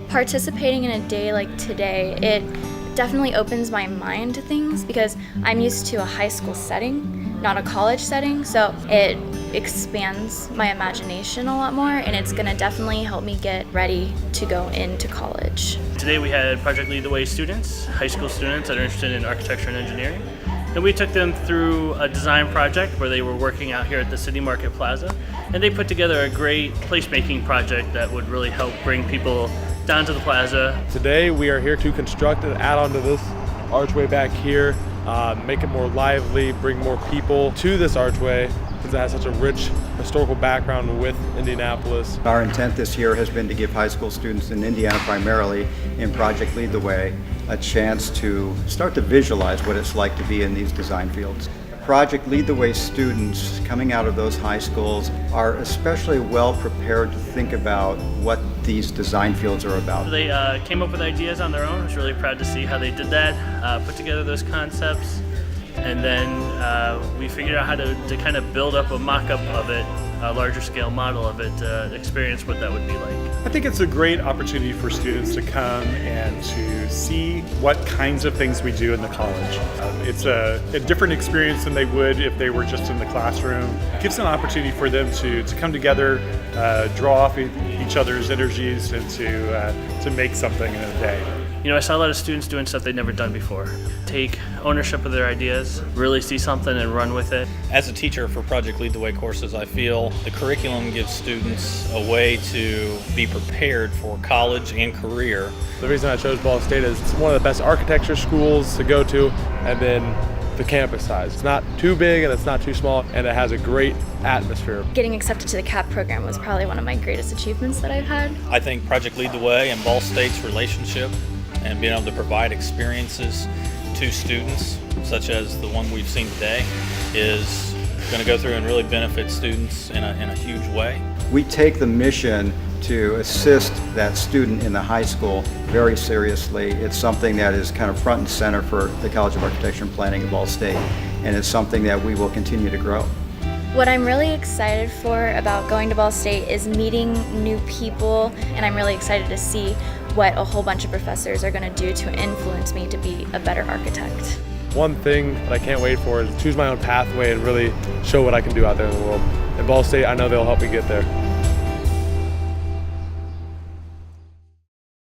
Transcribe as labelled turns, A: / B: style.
A: Participating in a day like today, it definitely opens my mind to things because I'm used to a high school setting, not a college setting, so it expands my imagination a lot more, and it's going to definitely help me get ready to go into college.
B: Today we had Project Lead the Way students, high school students that are interested in architecture and engineering. And we took them through a design project where they were working out here at the City Market Plaza. And they put together a great placemaking project that would really help bring people down to the plaza.
C: Today we are here to construct an add-on to this archway back here, make it more lively, bring more people to this archway since it has such a rich historical background with Indianapolis.
D: Our intent this year has been to give high school students in Indiana primarily in Project Lead the Way a chance to start to visualize what it's like to be in these design fields. Project Lead the Way students coming out of those high schools are especially well prepared to think about what these design fields are about.
B: They came up with ideas on their own. I was really proud to see how they did that, put together those concepts, and then we figured out how to kind of build up a mock-up of it, a larger scale model of it, to experience what that would be like.
E: I think it's a great opportunity for students to come and to see what kinds of things we do in the college. It's a different experience than they would if they were just in the classroom. It gives an opportunity for them to come together, draw off each other's energies, and to make something in a day.
B: You know, I saw a lot of students doing stuff they'd never done before. Take ownership of their ideas, really see something and run with it.
F: As a teacher for Project Lead the Way courses, I feel the curriculum gives students a way to be prepared for college and career.
C: The reason I chose Ball State is it's one of the best architecture schools to go to, and then the campus size. It's not too big and it's not too small, and it has a great atmosphere.
A: Getting accepted to the CAP program was probably one of my greatest achievements that I've had.
F: I think Project Lead the Way and Ball State's relationship and being able to provide experiences to students, such as the one we've seen today, is going to go through and really benefit students in a huge way.
D: We take the mission to assist that student in the high school very seriously. It's something that is kind of front and center for the College of Architecture and Planning at Ball State, and it's something that we will continue to grow.
A: What I'm really excited for about going to Ball State is meeting new people, and I'm really excited to see what a whole bunch of professors are going to do to influence me to be a better architect.
C: One thing that I can't wait for is choose my own pathway and really show what I can do out there in the world. At Ball State, I know they'll help me get there.